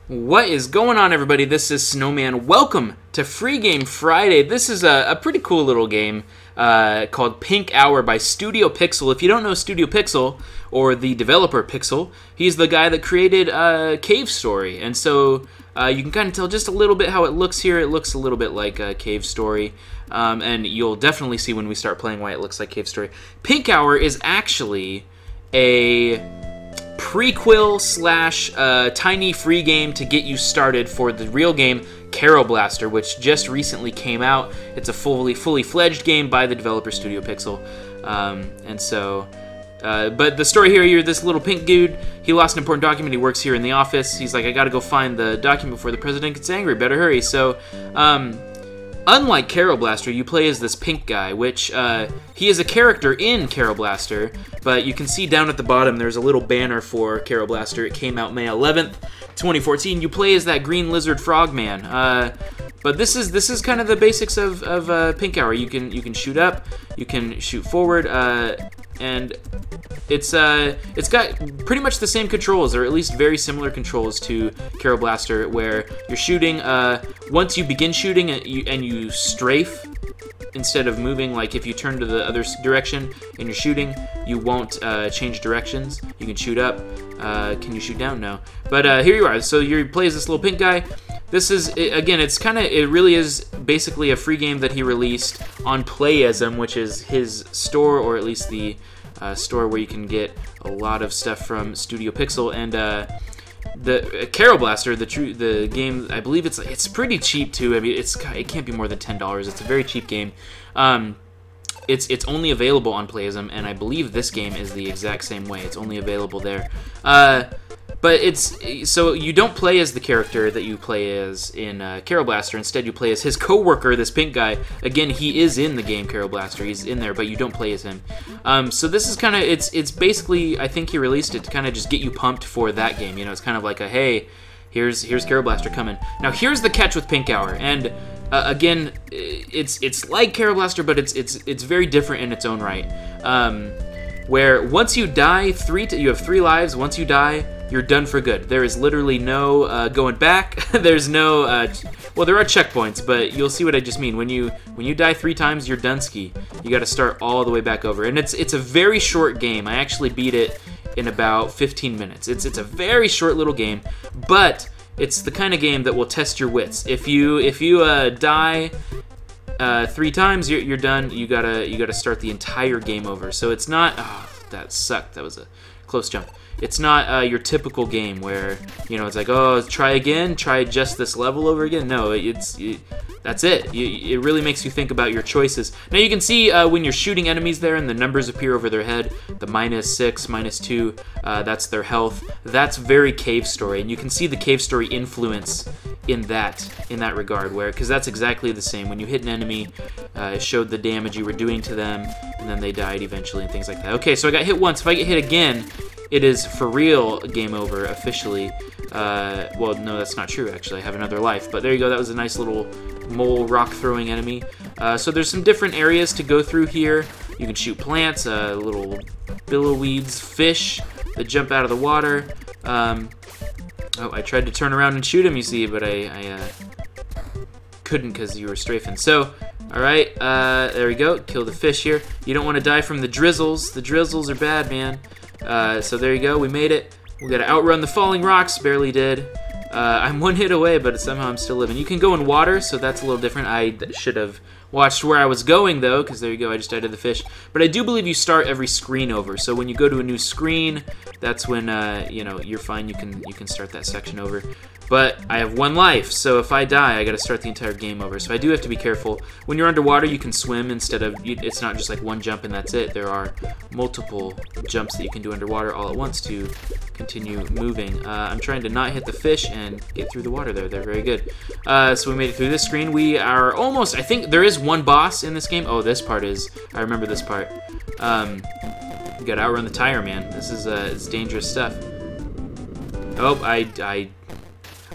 What is going on, everybody? This is Snowman. Welcome to Free Game Friday. This is a pretty cool little game called Pink Hour by Studio Pixel. If you don't know Studio Pixel, or the developer Pixel, he's the guy that created Cave Story. And so you can kind of tell just a little bit how it looks here. It looks a little bit like Cave Story. And you'll definitely see when we start playing why it looks like Cave Story. Pink Hour is actually a prequel slash tiny free game to get you started for the real game Carol Blaster, which just recently came out. It's a fully fledged game by the developer Studio Pixel. But the story here, you're this little pink dude. He lost an important document. He works here in the office. He's like, I gotta go find the document before the president gets angry. Better hurry. So, unlike Carol Blaster, you play as this pink guy, which he is a character in Carol Blaster, but you can see down at the bottom there's a little banner for Carol Blaster. It came out May 11th, 2014. You play as that green lizard frogman. But this is kind of the basics of Pink Hour. You can shoot up, you can shoot forward, and it's got pretty much the same controls, or at least very similar controls to Carol Blaster, where you're shooting. Once you begin shooting and you strafe instead of moving, like if you turn to the other direction and you're shooting, you won't change directions. You can shoot up. Can you shoot down? No. But here you are. So you play as this little pink guy. This is, again, it really is basically a free game that he released on Playism, which is his store, or at least the store where you can get a lot of stuff from Studio Pixel. And the Carol Blaster, the game, I believe it's pretty cheap too. I mean, it can't be more than $10. It's a very cheap game. It's only available on Playism, and I believe this game is the exact same way. It's only available there. But so you don't play as the character that you play as in Carol Blaster. Instead, you play as his co-worker, this pink guy. Again, he is in the game Carol Blaster. He's in there, but you don't play as him. So this is kind of, it's basically, I think he released it to kind of just get you pumped for that game. You know, it's kind of like a, hey, here's Carol Blaster coming. Now, here's the catch with Pink Hour, and again, it's like Carol Blaster, but it's very different in its own right. Where once you die, you have 3 lives. Once you die, you're done for good. There is literally no going back. There's no, well, there are checkpoints, but you'll see what I just mean. When you die 3 times, you're done ski. You got to start all the way back over, and it's a very short game. I actually beat it in about 15 minutes. It's a very short little game, but it's the kind of game that will test your wits. If you die 3 times, you're done. You gotta start the entire game over. So it's not. Oh, that sucked. That was a close jump. It's not your typical game where, you know, it's like, oh, try again, try just this level over again. No, that's it. It really makes you think about your choices. Now you can see when you're shooting enemies there and the numbers appear over their head, the -6, -2, that's their health. That's very Cave Story, and you can see the Cave Story influence in that regard, because that's exactly the same. When you hit an enemy, it showed the damage you were doing to them, and then they died eventually and things like that. Okay, so I got hit once. If I get hit again, it is for real game over officially. Well, no, that's not true, actually. I have another life. But there you go. That was a nice little mole rock-throwing enemy. So there's some different areas to go through here. You can shoot plants, little billowweeds, fish that jump out of the water. Oh, I tried to turn around and shoot him, you see, but I couldn't because you were strafing. So, alright, there we go. Kill the fish here. You don't want to die from the drizzles. The drizzles are bad, man. So there you go, we made it. We gotta outrun the falling rocks, barely did. I'm 1 hit away, but somehow I'm still living. You can go in water, so that's a little different. I should have watched where I was going, though, because there you go, I just died to the fish. But I do believe you start every screen over, so when you go to a new screen, that's when, you know, you're fine, you can start that section over. But I have 1 life, so if I die, I gotta start the entire game over. So I do have to be careful. When you're underwater, you can swim instead of, it's not just like 1 jump and that's it. There are multiple jumps that you can do underwater all at once to continue moving. I'm trying to not hit the fish and get through the water there. They're very good. So we made it through this screen. We are almost, I think there is 1 boss in this game. Oh, this part is, I remember this part. You gotta outrun the tire, man. This is it's dangerous stuff. Oh,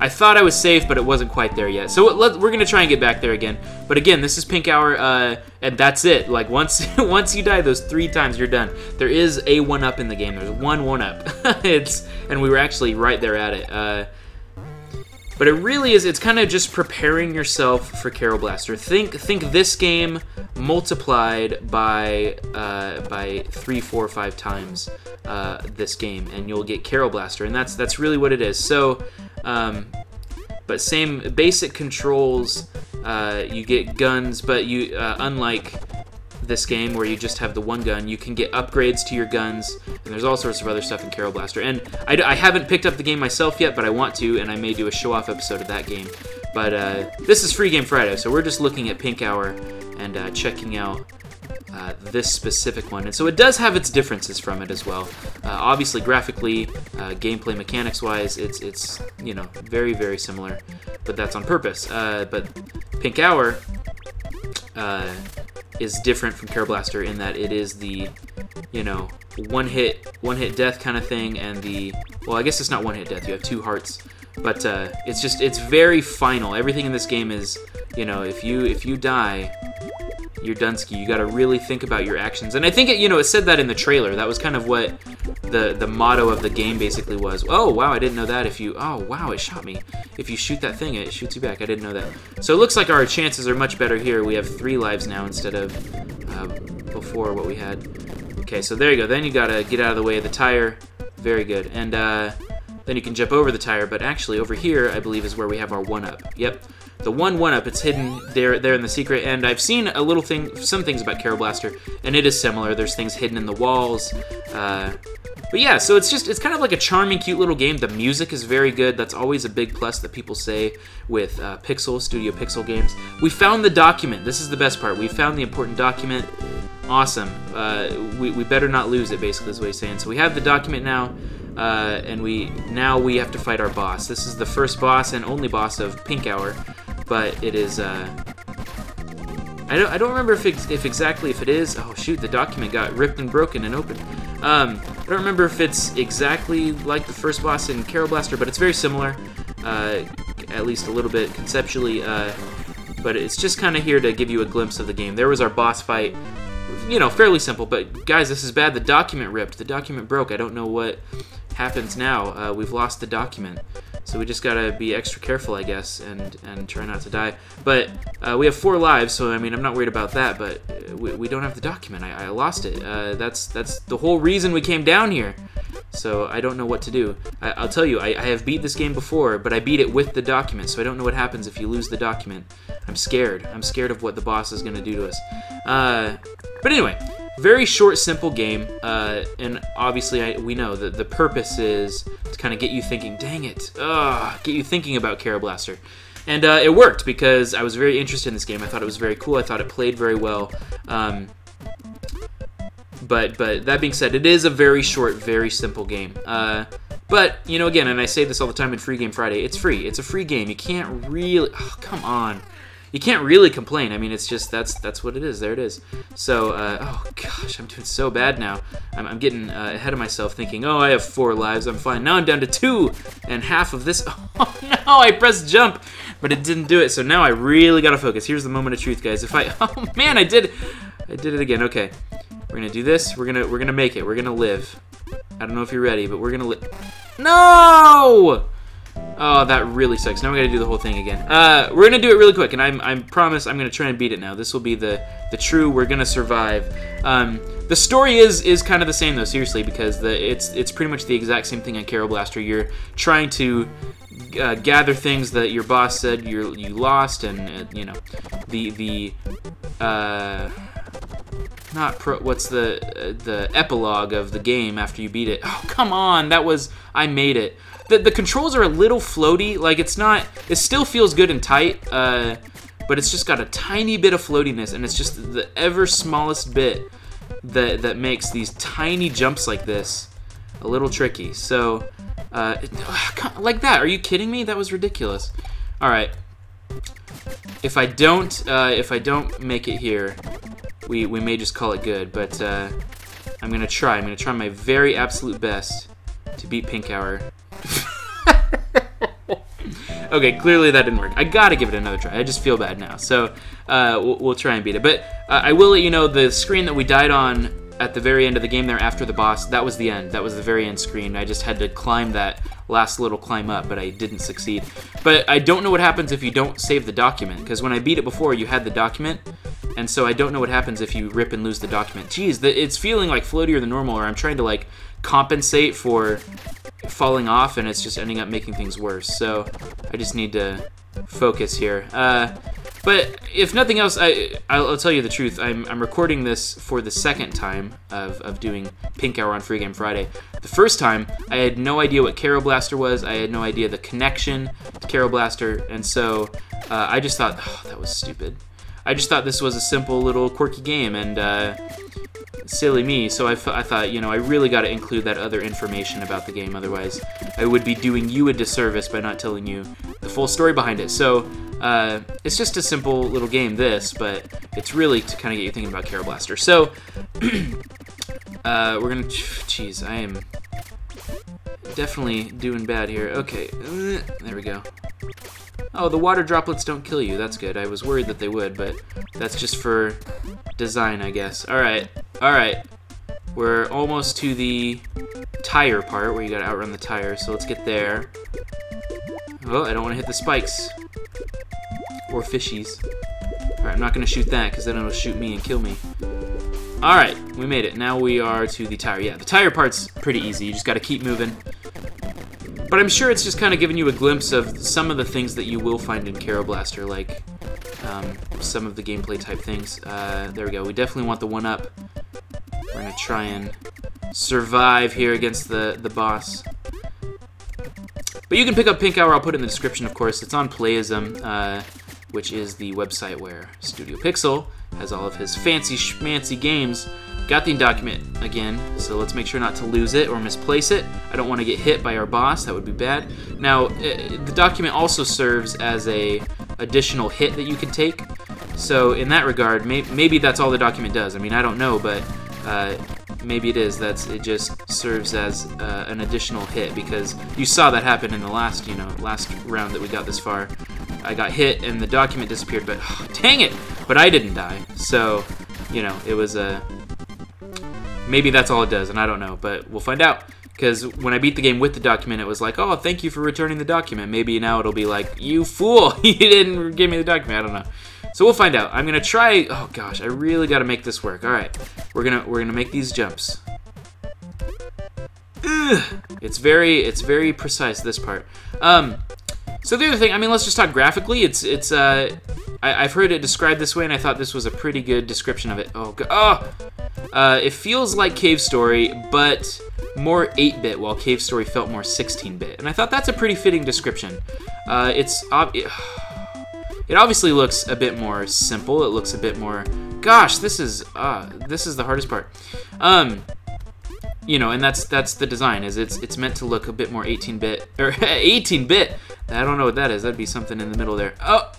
I thought I was safe, but it wasn't quite there yet. So we're gonna try and get back there again. But again, this is Pink Hour, and that's it. Like once you die those 3 times, you're done. There is a 1-up in the game. There's 1 1-up. And we were actually right there at it. But it really is, it's kind of just preparing yourself for Carol Blaster. Think this game multiplied by 3, 4, 5 times this game, and you'll get Carol Blaster, and that's really what it is. So, but same basic controls, you get guns, but you unlike this game where you just have the one gun, you can get upgrades to your guns, and there's all sorts of other stuff in Carol Blaster. And I haven't picked up the game myself yet, but I want to, and I may do a show-off episode of that game. But this is Free Game Friday, so we're just looking at Pink Hour and checking out this specific one. And so it does have its differences from it as well. Obviously, graphically, gameplay mechanics-wise, it's you know, very, very similar, but that's on purpose. But Pink Hour is different from Carol Blaster in that it is the, you know, one hit death kind of thing, and the, well, I guess it's not one hit death, you have 2 hearts, but it's very final. Everything in this game is, you know, if you die, you're Dunsky. You got to really think about your actions, and I think it said that in the trailer. That was kind of what the motto of the game basically was. Oh wow, I didn't know that. Oh wow, it shot me. If you shoot that thing, it shoots you back. I didn't know that. So it looks like our chances are much better here. We have 3 lives now instead of before what we had. Okay, so there you go. Then you gotta get out of the way of the tire. Very good. And then you can jump over the tire. But actually, over here, I believe, is where we have our 1-up. Yep. The 1-up, it's hidden there in the secret, and I've seen some things about Carol Blaster, and it is similar. There's things hidden in the walls, but yeah, so it's kind of like a charming, cute little game. The music is very good. That's always a big plus that people say with Studio Pixel games. We found the document. This is the best part. We found the important document. Awesome. We better not lose it, basically, is what he's saying. So we have the document now. And now we have to fight our boss. This is the first boss and only boss of Pink Hour, but it is. I don't remember if it is. Oh shoot! The document got ripped and broken and open. I don't remember if it's exactly like the first boss in Carol Blaster, but it's very similar, at least a little bit conceptually. But it's just kind of here to give you a glimpse of the game. There was our boss fight. You know, fairly simple, but guys, this is bad. The document ripped. The document broke. I don't know what happens now. We've lost the document, so we just gotta be extra careful, I guess, and try not to die. But we have 4 lives, so I mean, I'm not worried about that. But we don't have the document. I lost it. That's the whole reason we came down here. So I don't know what to do. I'll tell you, I have beat this game before, but I beat it with the document, so I don't know what happens if you lose the document. I'm scared. I'm scared of what the boss is gonna do to us. But anyway, very short, simple game, and obviously we know that the purpose is to kind of get you thinking, dang it, get you thinking about Carol Blaster. And it worked because I was very interested in this game. I thought it was very cool. I thought it played very well. But that being said, it is a very short, very simple game. But, you know, again, and I say this all the time in Free Game Friday, it's free. It's a free game. You can't really, come on. You can't really complain. I mean, it's just, that's what it is. There it is. So, oh gosh, I'm doing so bad now. I'm getting ahead of myself thinking, oh, I have 4 lives, I'm fine. Now I'm down to 2 and half of this. Oh no, I pressed jump, but it didn't do it. So now I really gotta focus. Here's the moment of truth, guys. Oh man, I did it again. Okay, we're gonna do this. We're gonna make it. We're gonna live. I don't know if you're ready, but we're gonna live. No! Oh, that really sucks. Now we gotta do the whole thing again. We're gonna do it really quick, and I promise I'm gonna try and beat it now. This will be the true we're gonna survive. The story is kind of the same though, seriously, because it's pretty much the exact same thing on Carol Blaster. You're trying to gather things that your boss said you lost, and you know what's the epilogue of the game after you beat it. Oh come on, I made it. The controls are a little floaty, like it still feels good and tight, but it's just got a tiny bit of floatiness, and it's just the ever smallest bit that makes these tiny jumps like this a little tricky. So, like that, are you kidding me? That was ridiculous. All right, if I don't make it here, we may just call it good, but I'm gonna try my very absolute best to beat Pink Hour. Okay, clearly that didn't work. I gotta give it another try. I just feel bad now. So we'll try and beat it. But I will let you know the screen that we died on at the very end of the game there after the boss, that was the end. That was the very end screen. I just had to climb that last little climb up, but I didn't succeed. But I don't know what happens if you don't save the document, because when I beat it before, you had the document, and so I don't know what happens if you rip and lose the document. Jeez, it's feeling like floatier than normal, or I'm trying to like compensate for falling off, and it's just ending up making things worse. So I just need to focus here. But if nothing else, I'll tell you the truth. I'm recording this for the second time of doing Pink Hour on Free Game Friday. The first time, I had no idea what Carol Blaster was. I had no idea the connection to Carol Blaster, and so I just thought, oh, that was stupid. I just thought this was a simple little quirky game, and silly me. So I thought, you know, I really got to include that other information about the game. Otherwise, I would be doing you a disservice by not telling you the full story behind it. So it's just a simple little game, this, but it's really to kind of get you thinking about Carol Blaster. So we're gonna, jeez, I am definitely doing bad here. Okay, there we go. Oh, the water droplets don't kill you. That's good. I was worried that they would, but that's just for design, I guess. All right. We're almost to the tire part where you gotta outrun the tire, so let's get there. Oh, I don't want to hit the spikes. Or fishies. Alright, I'm not gonna shoot that, because then it'll shoot me and kill me. Alright, we made it. Now we are to the tire. Yeah, the tire part's pretty easy. You just gotta keep moving. But I'm sure it's just kind of giving you a glimpse of some of the things that you will find in Carol Blaster, like some of the gameplay type things. There we go. We definitely want the 1-up. We're going to try and survive here against the boss. But you can pick up Pink Hour. I'll put it in the description, of course. It's on Playism, which is the website where Studio Pixel has all of his fancy schmancy games. Got the document again, so let's make sure not to lose it or misplace it. I don't want to get hit by our boss. That would be bad. Now, the document also serves as a additional hit that you can take. So in that regard, maybe that's all the document does. I mean, I don't know, but maybe it is. It just serves as an additional hit, because you saw that happen in the last round that we got this far. I got hit and the document disappeared, but oh, dang it! But I didn't die, so it was a. Maybe that's all it does, and I don't know, but we'll find out. Because when I beat the game with the document, it was like, oh, thank you for returning the document. Maybe now it'll be like, you fool, you didn't give me the document. I don't know. So we'll find out. I'm gonna try. Oh gosh, I really got to make this work. All right, we're gonna make these jumps. Ugh. It's very precise, this part. So the other thing, I mean, let's just talk graphically. I've heard it described this way, and I thought this was a pretty good description of it. Oh god. Oh. It feels like Cave Story, but more 8-bit, while Cave Story felt more 16-bit. And I thought that's a pretty fitting description. It obviously looks a bit more simple. It looks a bit more... Gosh, this is the hardest part. And that's the design. It's meant to look a bit more 18-bit, or 18-bit. I don't know what that is. That'd be something in the middle there. Oh,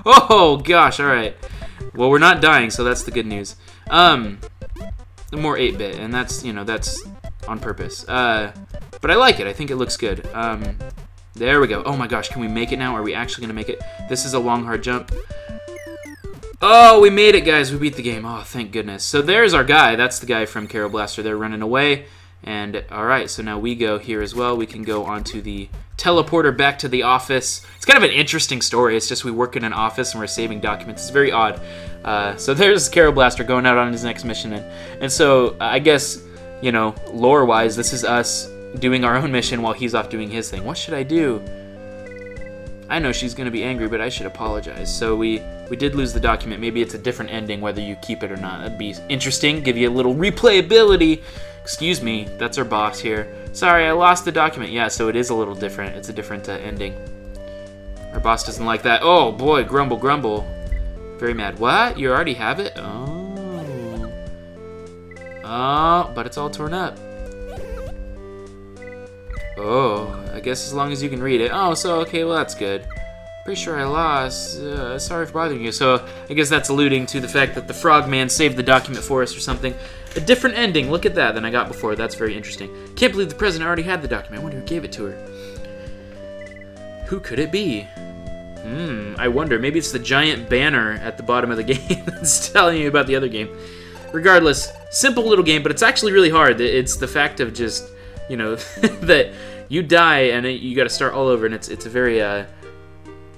oh gosh. All right. Well, we're not dying, so that's the good news. More 8-bit, and that's on purpose. But I like it. I think it looks good. There we go. Oh my gosh, can we make it now? Are we actually gonna make it? This is a long, hard jump. Oh, we made it, guys. We beat the game. Oh, thank goodness. So there's our guy. That's the guy from Carol Blaster. They're running away. And all right, so now we go here as well. We can go onto the teleporter back to the office. It's kind of an interesting story. It's just we work in an office and we're saving documents. It's very odd. So there's Carol Blaster going out on his next mission. And so I guess, lore-wise, this is us doing our own mission while he's off doing his thing. What should I do? I know she's going to be angry, but I should apologize. So we did lose the document. Maybe it's a different ending, whether you keep it or not. That'd be interesting. Give you a little replayability. Excuse me, that's our boss here. Sorry, I lost the document. Yeah, so it is a little different. It's a different ending. Our boss doesn't like that. Oh, boy, grumble, grumble. Very mad. What? You already have it? Oh. Oh, but it's all torn up. Oh, I guess as long as you can read it. Oh, so, okay, well, that's good. Pretty sure I lost. Sorry for bothering you. So, I guess that's alluding to the fact that the frogman saved the document for us or something. A different ending, look at that, than I got before. That's very interesting. Can't believe the president already had the document. I wonder who gave it to her. Who could it be? I wonder. Maybe it's the giant banner at the bottom of the game that's telling you about the other game. Regardless, simple little game, but it's actually really hard. It's the fact of just, that, you die and you got to start all over, and it's a very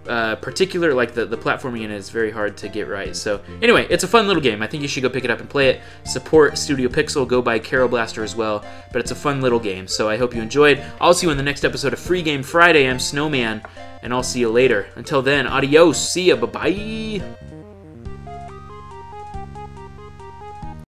particular, like the platforming in it is very hard to get right. So anyway, it's a fun little game. I think you should go pick it up and play it. Support Studio Pixel. Go buy Carol Blaster as well. But it's a fun little game. So I hope you enjoyed. I'll see you in the next episode of Free Game Friday. I'm Snowman, and I'll see you later. Until then, adios. See ya. Bye bye.